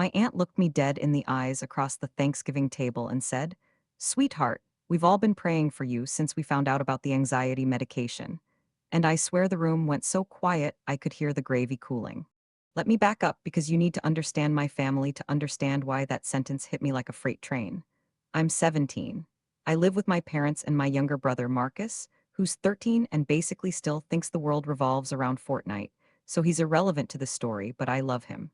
My aunt looked me dead in the eyes across the Thanksgiving table and said, "Sweetheart, we've all been praying for you since we found out about the anxiety medication." And I swear the room went so quiet I could hear the gravy cooling. Let me back up because you need to understand my family to understand why that sentence hit me like a freight train. I'm 17. I live with my parents and my younger brother Marcus, who's 13 and basically still thinks the world revolves around Fortnite, so he's irrelevant to the story, but I love him.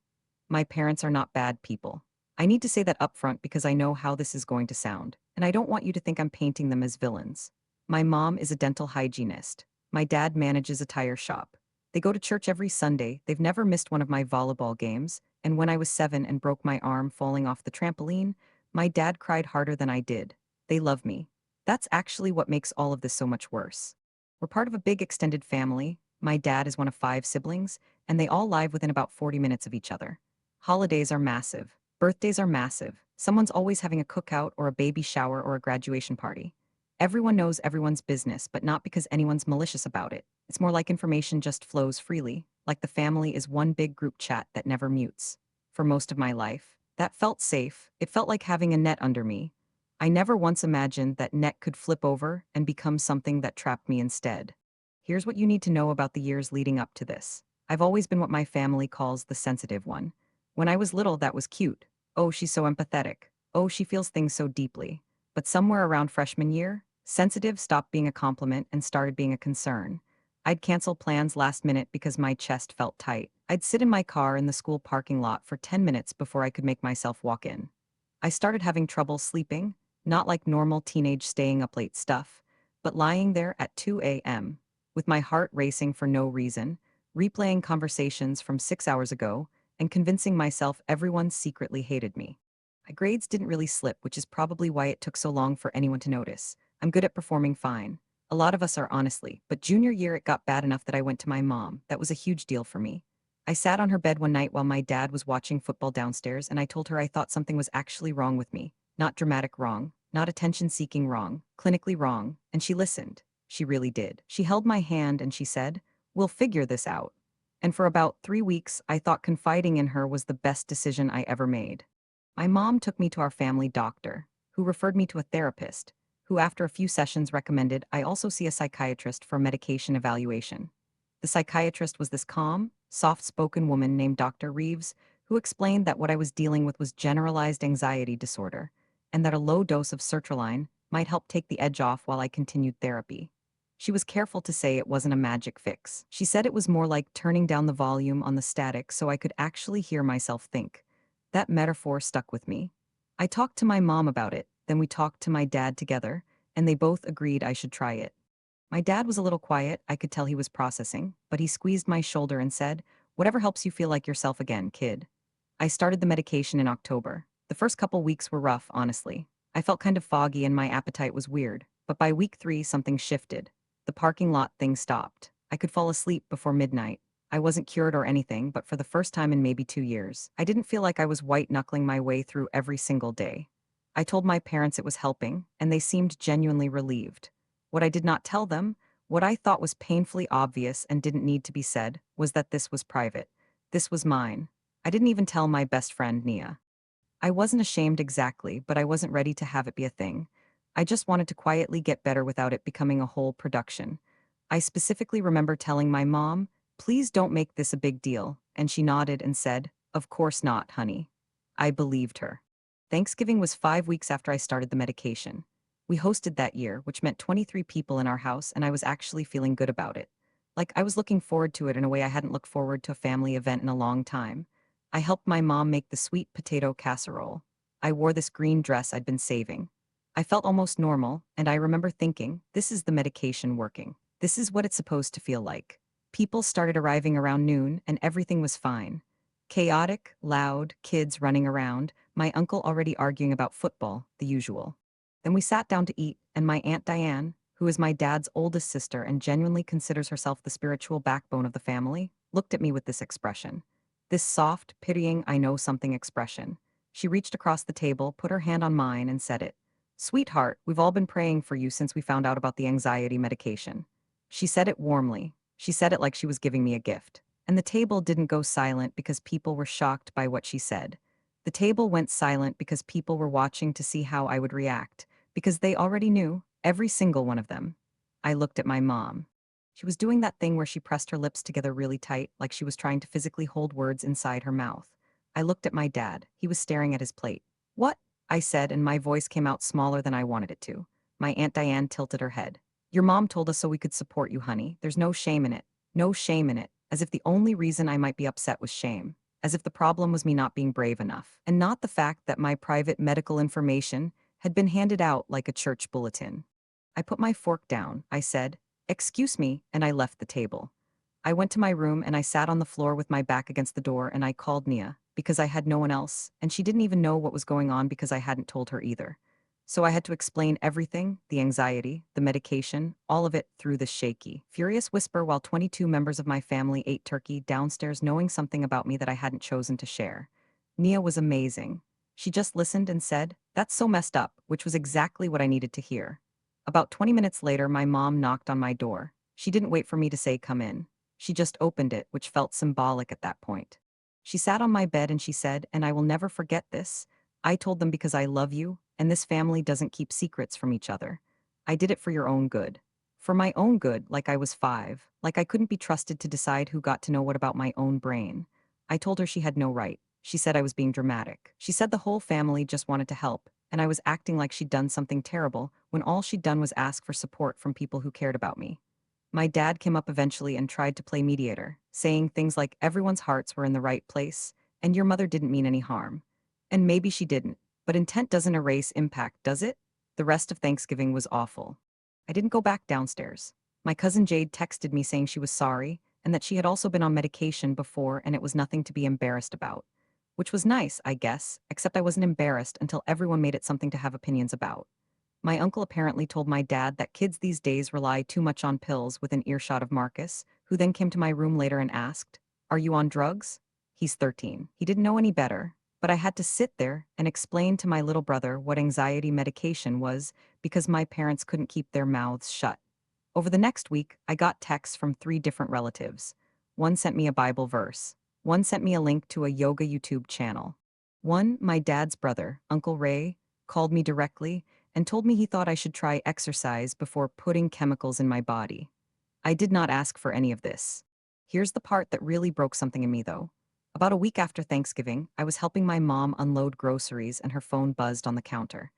My parents are not bad people. I need to say that upfront because I know how this is going to sound, and I don't want you to think I'm painting them as villains. My mom is a dental hygienist. My dad manages a tire shop. They go to church every Sunday, they've never missed one of my volleyball games, and when I was 7 and broke my arm falling off the trampoline, my dad cried harder than I did. They love me. That's actually what makes all of this so much worse. We're part of a big extended family. My dad is one of 5 siblings, and they all live within about 40 minutes of each other. Holidays are massive. Birthdays are massive. Someone's always having a cookout or a baby shower or a graduation party. Everyone knows everyone's business, but not because anyone's malicious about it. It's more like information just flows freely, like the family is one big group chat that never mutes. For most of my life, that felt safe. It felt like having a net under me. I never once imagined that net could flip over and become something that trapped me instead. Here's what you need to know about the years leading up to this. I've always been what my family calls the sensitive one. When I was little, that was cute. Oh, she's so empathetic. Oh, she feels things so deeply. But somewhere around freshman year, sensitive stopped being a compliment and started being a concern. I'd cancel plans last minute because my chest felt tight. I'd sit in my car in the school parking lot for 10 minutes before I could make myself walk in. I started having trouble sleeping, not like normal teenage staying up late stuff, but lying there at 2 a.m., with my heart racing for no reason, replaying conversations from 6 hours ago, and convincing myself everyone secretly hated me. My grades didn't really slip, which is probably why it took so long for anyone to notice. I'm good at performing fine. A lot of us are honestly, but junior year it got bad enough that I went to my mom. That was a huge deal for me. I sat on her bed one night while my dad was watching football downstairs and I told her I thought something was actually wrong with me. Not dramatic wrong, not attention-seeking wrong, clinically wrong, and she listened. She really did. She held my hand and she said, "We'll figure this out." And for about 3 weeks, I thought confiding in her was the best decision I ever made. My mom took me to our family doctor, who referred me to a therapist, who after a few sessions recommended I also see a psychiatrist for medication evaluation. The psychiatrist was this calm, soft-spoken woman named Dr. Reeves, who explained that what I was dealing with was generalized anxiety disorder, and that a low dose of sertraline might help take the edge off while I continued therapy. She was careful to say it wasn't a magic fix. She said it was more like turning down the volume on the static so I could actually hear myself think. That metaphor stuck with me. I talked to my mom about it, then we talked to my dad together, and they both agreed I should try it. My dad was a little quiet, I could tell he was processing, but he squeezed my shoulder and said, "Whatever helps you feel like yourself again, kid." I started the medication in October. The first couple weeks were rough, honestly. I felt kind of foggy and my appetite was weird, but by week 3 something shifted. The parking lot thing stopped. I could fall asleep before midnight. I wasn't cured or anything, but for the first time in maybe 2 years, I didn't feel like I was white-knuckling my way through every single day. I told my parents it was helping, and they seemed genuinely relieved. What I did not tell them, what I thought was painfully obvious and didn't need to be said, was that this was private. This was mine. I didn't even tell my best friend, Nia. I wasn't ashamed exactly, but I wasn't ready to have it be a thing. I just wanted to quietly get better without it becoming a whole production. I specifically remember telling my mom, "Please don't make this a big deal," and she nodded and said, "Of course not, honey." I believed her. Thanksgiving was 5 weeks after I started the medication. We hosted that year, which meant 23 people in our house, and I was actually feeling good about it. Like I was looking forward to it in a way I hadn't looked forward to a family event in a long time. I helped my mom make the sweet potato casserole. I wore this green dress I'd been saving. I felt almost normal, and I remember thinking, this is the medication working. This is what it's supposed to feel like. People started arriving around noon, and everything was fine. Chaotic, loud, kids running around, my uncle already arguing about football, the usual. Then we sat down to eat, and my Aunt Diane, who is my dad's oldest sister and genuinely considers herself the spiritual backbone of the family, looked at me with this expression. This soft, pitying, I know something expression. She reached across the table, put her hand on mine, and said it. "Sweetheart, we've all been praying for you since we found out about the anxiety medication." She said it warmly. She said it like she was giving me a gift. And the table didn't go silent because people were shocked by what she said. The table went silent because people were watching to see how I would react, because they already knew, every single one of them. I looked at my mom. She was doing that thing where she pressed her lips together really tight, like she was trying to physically hold words inside her mouth. I looked at my dad. He was staring at his plate. What? I said, and my voice came out smaller than I wanted it to. My Aunt Diane tilted her head. Your mom told us so we could support you, honey. There's no shame in it. No shame in it. As if the only reason I might be upset was shame. As if the problem was me not being brave enough, and not the fact that my private medical information had been handed out like a church bulletin. I put my fork down, I said, "Excuse me," and I left the table. I went to my room and I sat on the floor with my back against the door and I called Nia, because I had no one else, and she didn't even know what was going on because I hadn't told her either. So I had to explain everything, the anxiety, the medication, all of it through the shaky, furious whisper while 22 members of my family ate turkey downstairs knowing something about me that I hadn't chosen to share. Nia was amazing. She just listened and said, "That's so messed up," which was exactly what I needed to hear. About 20 minutes later, my mom knocked on my door. She didn't wait for me to say come in. She just opened it, which felt symbolic at that point. She sat on my bed and she said, and I will never forget this, "I told them because I love you, and this family doesn't keep secrets from each other. I did it for your own good. For my own good, like I was 5, like I couldn't be trusted to decide who got to know what about my own brain." I told her she had no right. She said I was being dramatic. She said the whole family just wanted to help, and I was acting like she'd done something terrible when all she'd done was ask for support from people who cared about me. My dad came up eventually and tried to play mediator, saying things like everyone's hearts were in the right place, and your mother didn't mean any harm. And maybe she didn't, but intent doesn't erase impact, does it? The rest of Thanksgiving was awful. I didn't go back downstairs. My cousin Jade texted me saying she was sorry, and that she had also been on medication before and it was nothing to be embarrassed about. Which was nice, I guess, except I wasn't embarrassed until everyone made it something to have opinions about. My uncle apparently told my dad that kids these days rely too much on pills within earshot of Marcus, who then came to my room later and asked, "Are you on drugs?" He's 13. He didn't know any better, but I had to sit there and explain to my little brother what anxiety medication was because my parents couldn't keep their mouths shut. Over the next week, I got texts from 3 different relatives. One sent me a Bible verse. One sent me a link to a yoga YouTube channel. One, my dad's brother, Uncle Ray, called me directly and told me he thought I should try exercise before putting chemicals in my body. I did not ask for any of this. Here's the part that really broke something in me, though. About a week after Thanksgiving, I was helping my mom unload groceries and her phone buzzed on the counter.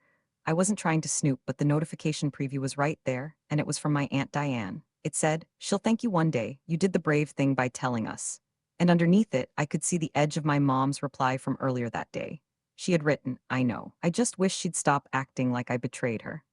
I wasn't trying to snoop, but the notification preview was right there, and it was from my Aunt Diane. It said, "She'll thank you one day. You did the brave thing by telling us." And underneath it, I could see the edge of my mom's reply from earlier that day. She had written, "I know. I just wish she'd stop acting like I betrayed her."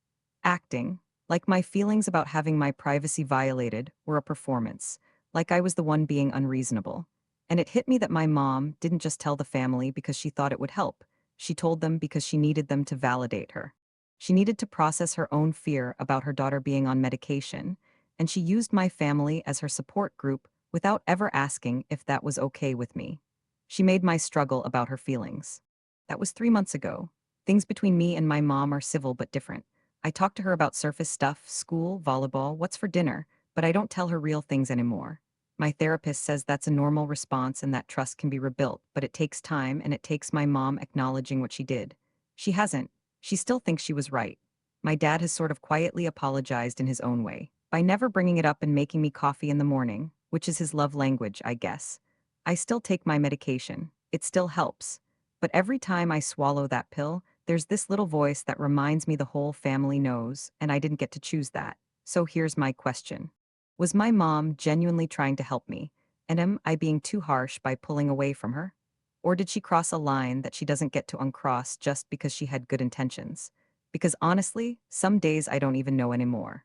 Acting, like my feelings about having my privacy violated were a performance, like I was the one being unreasonable. And it hit me that my mom didn't just tell the family because she thought it would help. She told them because she needed them to validate her. She needed to process her own fear about her daughter being on medication, and she used my family as her support group without ever asking if that was okay with me. She made my struggle about her feelings. That was 3 months ago. Things between me and my mom are civil but different. I talk to her about surface stuff, school, volleyball, what's for dinner, but I don't tell her real things anymore. My therapist says that's a normal response and that trust can be rebuilt, but it takes time and it takes my mom acknowledging what she did. She hasn't. She still thinks she was right. My dad has sort of quietly apologized in his own way, by never bringing it up and making me coffee in the morning, which is his love language, I guess. I still take my medication. It still helps. But every time I swallow that pill, there's this little voice that reminds me the whole family knows, and I didn't get to choose that. So here's my question. Was my mom genuinely trying to help me, and am I being too harsh by pulling away from her? Or did she cross a line that she doesn't get to uncross just because she had good intentions? Because honestly, some days I don't even know anymore.